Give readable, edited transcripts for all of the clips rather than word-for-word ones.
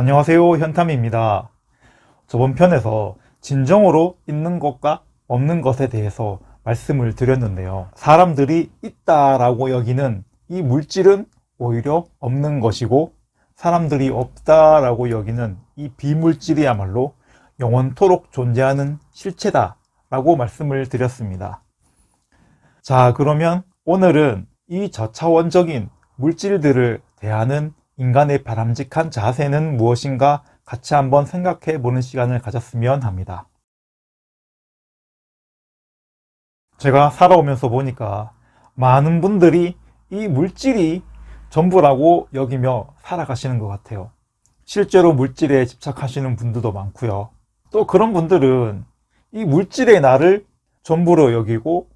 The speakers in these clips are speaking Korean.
안녕하세요, 현탐입니다. 저번 편에서 진정으로 있는 것과 없는 것에 대해서 말씀을 드렸는데요. 사람들이 있다라고 여기는 이 물질은 오히려 없는 것이고, 사람들이 없다라고 여기는 이 비물질이야말로 영원토록 존재하는 실체다라고 말씀을 드렸습니다. 자, 그러면 오늘은 이 저차원적인 물질들을 대하는 인간의 바람직한 자세는 무엇인가 같이 한번 생각해 보는 시간을 가졌으면 합니다. 제가 살아오면서 보니까 많은 분들이 이 물질이 전부라고 여기며 살아가시는 것 같아요. 실제로 물질에 집착하시는 분들도 많고요. 또 그런 분들은 이 물질의 나를 전부로 여기고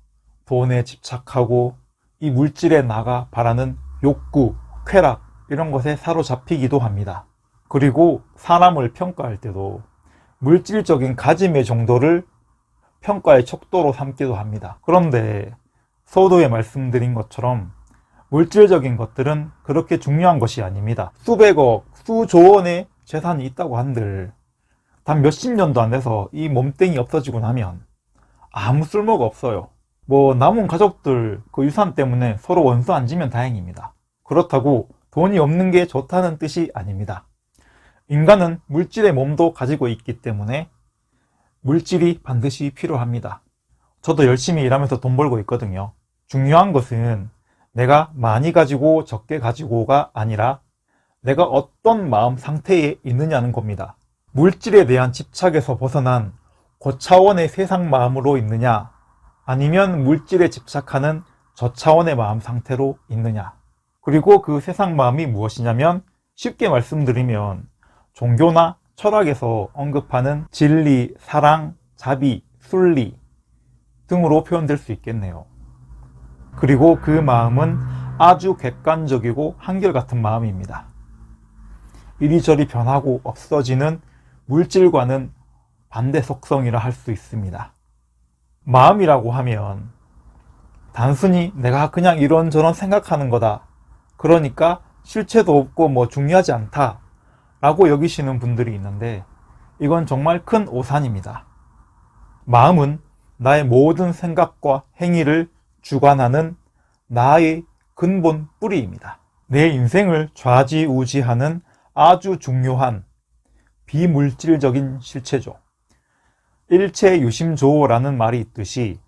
돈에 집착하고 이 물질의 나가 바라는 욕구, 쾌락 이런 것에 사로잡히기도 합니다. 그리고 사람을 평가할 때도 물질적인 가짐의 정도를 평가의 척도로 삼기도 합니다. 그런데 서두에 말씀드린 것처럼 물질적인 것들은 그렇게 중요한 것이 아닙니다. 수백억, 수조 원의 재산이 있다고 한들 단 몇십 년도 안 돼서 이 몸뚱이 없어지고 나면 아무 쓸모가 없어요. 남은 가족들 그 유산 때문에 서로 원수 안 지면 다행입니다. 그렇다고 돈이 없는 게 좋다는 뜻이 아닙니다. 인간은 물질의 몸도 가지고 있기 때문에 물질이 반드시 필요합니다. 저도 열심히 일하면서 돈 벌고 있거든요. 중요한 것은 내가 많이 가지고 적게 가지고가 아니라 내가 어떤 마음 상태에 있느냐는 겁니다. 물질에 대한 집착에서 벗어난 고차원의 세상 마음으로 있느냐, 아니면 물질에 집착하는 저차원의 마음 상태로 있느냐. 그리고 그 세상 마음이 무엇이냐면, 쉽게 말씀드리면 종교나 철학에서 언급하는 진리, 사랑, 자비, 순리 등으로 표현될 수 있겠네요. 그리고 그 마음은 아주 객관적이고 한결같은 마음입니다. 이리저리 변하고 없어지는 물질과는 반대 속성이라 할 수 있습니다. 마음이라고 하면 단순히 내가 그냥 이런저런 생각하는 거다, 그러니까 실체도 없고 중요하지 않다 라고 여기시는 분들이 있는데, 이건 정말 큰 오산입니다. 마음은 나의 모든 생각과 행위를 주관하는 나의 근본 뿌리입니다. 내 인생을 좌지우지하는 아주 중요한 비물질적인 실체죠. 일체유심조라는 말이 있듯이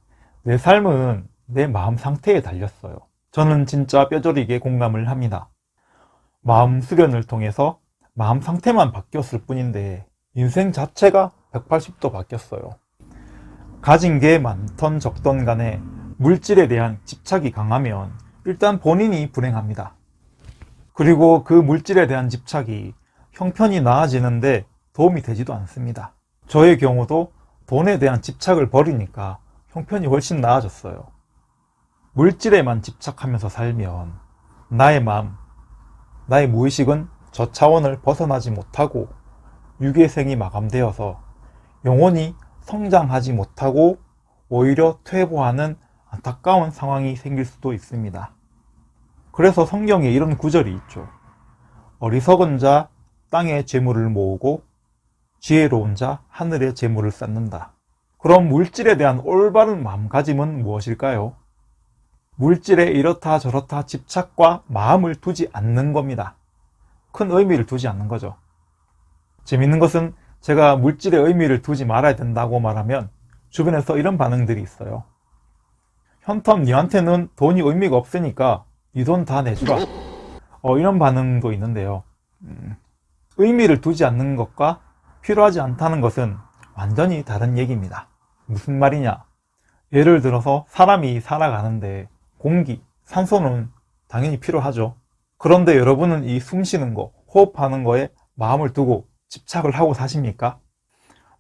내 삶은 내 마음 상태에 달렸어요. 저는 진짜 뼈저리게 공감을 합니다. 마음 수련을 통해서 마음 상태만 바뀌었을 뿐인데 인생 자체가 180도 바뀌었어요. 가진 게 많던 적던 간에 물질에 대한 집착이 강하면 일단 본인이 불행합니다. 그리고 그 물질에 대한 집착이 형편이 나아지는데 도움이 되지도 않습니다. 저의 경우도 돈에 대한 집착을 버리니까 형편이 훨씬 나아졌어요. 물질에만 집착하면서 살면 나의 마음, 나의 무의식은 저 차원을 벗어나지 못하고 유괴생이 마감되어서 영원히 성장하지 못하고 오히려 퇴보하는 안타까운 상황이 생길 수도 있습니다. 그래서 성경에 이런 구절이 있죠. 어리석은 자 땅의 재물을 모으고 지혜로운 자 하늘의 재물을 쌓는다. 그럼 물질에 대한 올바른 마음가짐은 무엇일까요? 물질에 이렇다 저렇다 집착과 마음을 두지 않는 겁니다. 큰 의미를 두지 않는 거죠. 재밌는 것은 제가 물질에 의미를 두지 말아야 된다고 말하면 주변에서 이런 반응들이 있어요. 현텀, 니한테는 돈이 의미가 없으니까 네 돈 다 내주라. 이런 반응도 있는데요. 의미를 두지 않는 것과 필요하지 않다는 것은 완전히 다른 얘기입니다. 무슨 말이냐? 예를 들어서 사람이 살아가는데 공기, 산소는 당연히 필요하죠. 그런데 여러분은 이 숨 쉬는 거, 호흡하는 거에 마음을 두고 집착을 하고 사십니까?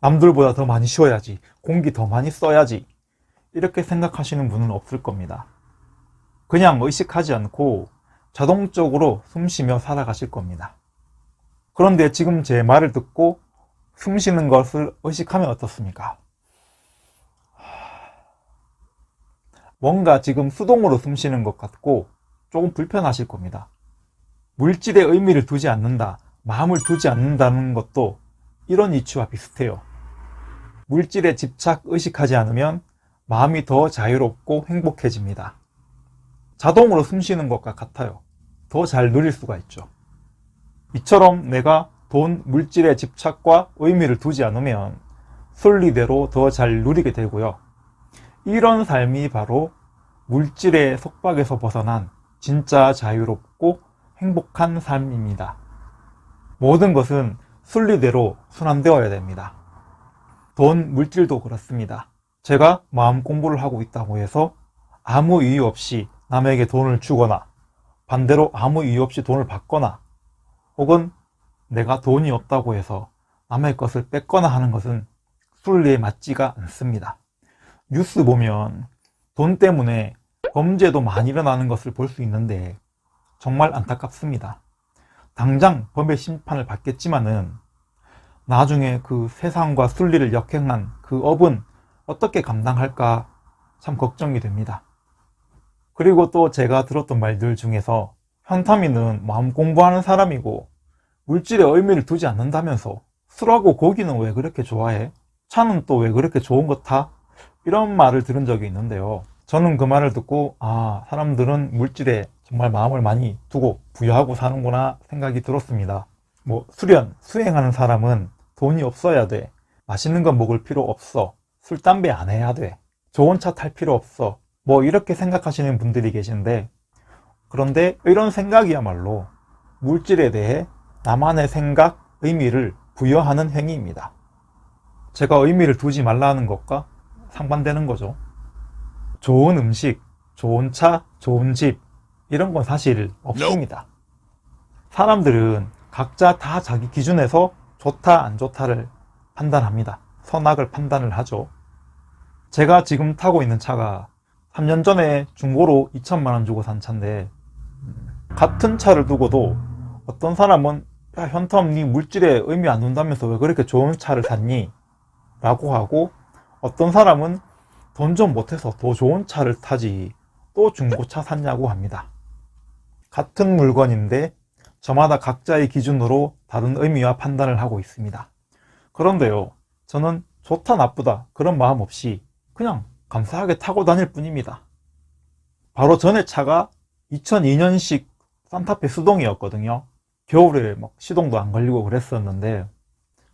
남들보다 더 많이 쉬어야지, 공기 더 많이 써야지, 이렇게 생각하시는 분은 없을 겁니다. 그냥 의식하지 않고 자동적으로 숨 쉬며 살아가실 겁니다. 그런데 지금 제 말을 듣고 숨 쉬는 것을 의식하면 어떻습니까? 뭔가 지금 수동으로 숨 쉬는 것 같고 조금 불편하실 겁니다. 물질에 의미를 두지 않는다, 마음을 두지 않는다는 것도 이런 이치와 비슷해요. 물질에 집착, 의식하지 않으면 마음이 더 자유롭고 행복해집니다. 자동으로 숨 쉬는 것과 같아요. 더 잘 누릴 수가 있죠. 이처럼 내가 돈, 물질에 집착과 의미를 두지 않으면 순리대로 더 잘 누리게 되고요. 이런 삶이 바로 물질의 속박에서 벗어난 진짜 자유롭고 행복한 삶입니다. 모든 것은 순리대로 순환되어야 됩니다. 돈, 물질도 그렇습니다. 제가 마음 공부를 하고 있다고 해서 아무 이유 없이 남에게 돈을 주거나 반대로 아무 이유 없이 돈을 받거나 혹은 내가 돈이 없다고 해서 남의 것을 뺏거나 하는 것은 순리에 맞지가 않습니다. 뉴스 보면 돈 때문에 범죄도 많이 일어나는 것을 볼 수 있는데 정말 안타깝습니다. 당장 법의 심판을 받겠지만은 나중에 그 세상과 순리를 역행한 그 업은 어떻게 감당할까 참 걱정이 됩니다. 그리고 또 제가 들었던 말들 중에서 현타미는 마음 공부하는 사람이고 물질에 의미를 두지 않는다면서 술하고 고기는 왜 그렇게 좋아해? 차는 또 왜 그렇게 좋은 것 타? 이런 말을 들은 적이 있는데요. 저는 그 말을 듣고 사람들은 물질에 정말 마음을 많이 두고 부여하고 사는구나 생각이 들었습니다. 수련, 수행하는 사람은 돈이 없어야 돼. 맛있는 거 먹을 필요 없어. 술, 담배 안 해야 돼. 좋은 차 탈 필요 없어. 이렇게 생각하시는 분들이 계신데, 그런데 이런 생각이야말로 물질에 대해 나만의 생각, 의미를 부여하는 행위입니다. 제가 의미를 두지 말라는 것과 상반되는 거죠. 좋은 음식, 좋은 차, 좋은 집 이런 건 사실 없습니다. 사람들은 각자 다 자기 기준에서 좋다 안 좋다를 판단합니다. 선악을 판단을 하죠. 제가 지금 타고 있는 차가 3년 전에 중고로 2천만 원 주고 산 차인데 같은 차를 두고도 어떤 사람은 야 현텀 니 물질에 의미 안 둔다면서 왜 그렇게 좋은 차를 샀니? 라고 하고 어떤 사람은 돈 좀 못해서 더 좋은 차를 타지 또 중고차 샀냐고 합니다. 같은 물건인데 저마다 각자의 기준으로 다른 의미와 판단을 하고 있습니다. 그런데요, 저는 좋다 나쁘다 그런 마음 없이 그냥 감사하게 타고 다닐 뿐입니다. 바로 전에 차가 2002년식 산타페 수동이었거든요. 겨울에 시동도 안 걸리고 그랬었는데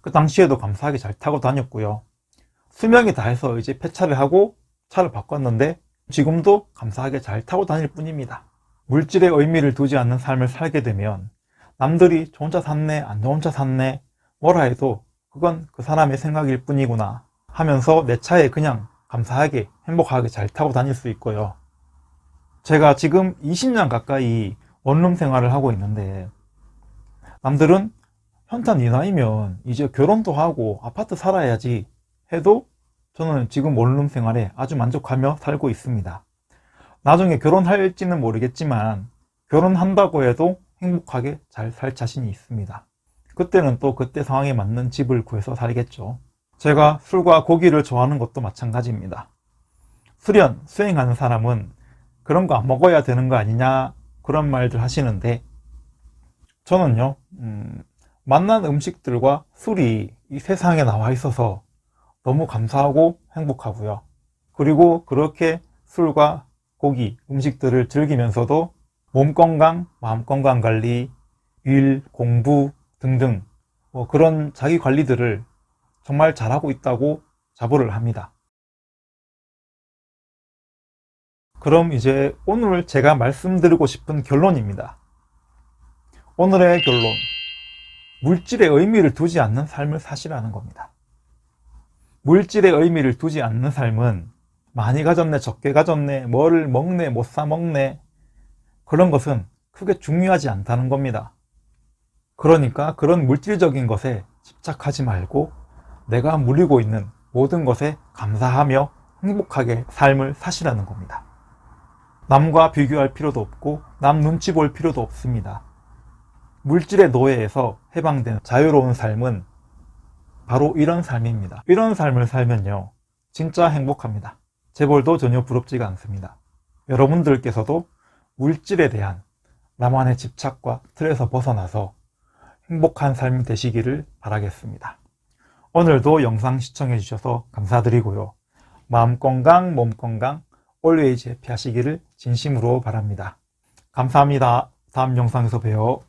그 당시에도 감사하게 잘 타고 다녔고요. 수명이 다해서 이제 폐차를 하고 차를 바꿨는데 지금도 감사하게 잘 타고 다닐 뿐입니다. 물질에 의미를 두지 않는 삶을 살게 되면 남들이 좋은 차 샀네 안 좋은 차 샀네 뭐라 해도 그건 그 사람의 생각일 뿐이구나 하면서 내 차에 그냥 감사하게 행복하게 잘 타고 다닐 수 있고요. 제가 지금 20년 가까이 원룸 생활을 하고 있는데 남들은 현타 네 나이면 이제 결혼도 하고 아파트 살아야지 해도 저는 지금 원룸 생활에 아주 만족하며 살고 있습니다. 나중에 결혼할지는 모르겠지만 결혼한다고 해도 행복하게 잘 살 자신이 있습니다. 그때는 또 그때 상황에 맞는 집을 구해서 살겠죠. 제가 술과 고기를 좋아하는 것도 마찬가지입니다. 수련, 수행하는 사람은 그런 거 안 먹어야 되는 거 아니냐 그런 말들 하시는데 저는요 맛난 음식들과 술이 이 세상에 나와 있어서 너무 감사하고 행복하고요. 그리고 그렇게 술과 고기, 음식들을 즐기면서도 몸 건강, 마음 건강 관리, 일, 공부 등등 그런 자기 관리들을 정말 잘하고 있다고 자부를 합니다. 그럼 이제 오늘 제가 말씀드리고 싶은 결론입니다. 오늘의 결론, 물질에 의미를 두지 않는 삶을 사시라는 겁니다. 물질에 의미를 두지 않는 삶은 많이 가졌네, 적게 가졌네, 뭐를 먹네, 못 사 먹네 그런 것은 크게 중요하지 않다는 겁니다. 그러니까 그런 물질적인 것에 집착하지 말고 내가 누리고 있는 모든 것에 감사하며 행복하게 삶을 사시라는 겁니다. 남과 비교할 필요도 없고 남 눈치 볼 필요도 없습니다. 물질의 노예에서 해방된 자유로운 삶은 바로 이런 삶입니다. 이런 삶을 살면요 진짜 행복합니다. 재벌도 전혀 부럽지가 않습니다. 여러분들께서도 물질에 대한 나만의 집착과 틀에서 벗어나서 행복한 삶이 되시기를 바라겠습니다. 오늘도 영상 시청해 주셔서 감사드리고요. 마음 건강, 몸 건강, always happy 하시기를 진심으로 바랍니다. 감사합니다. 다음 영상에서 봬요.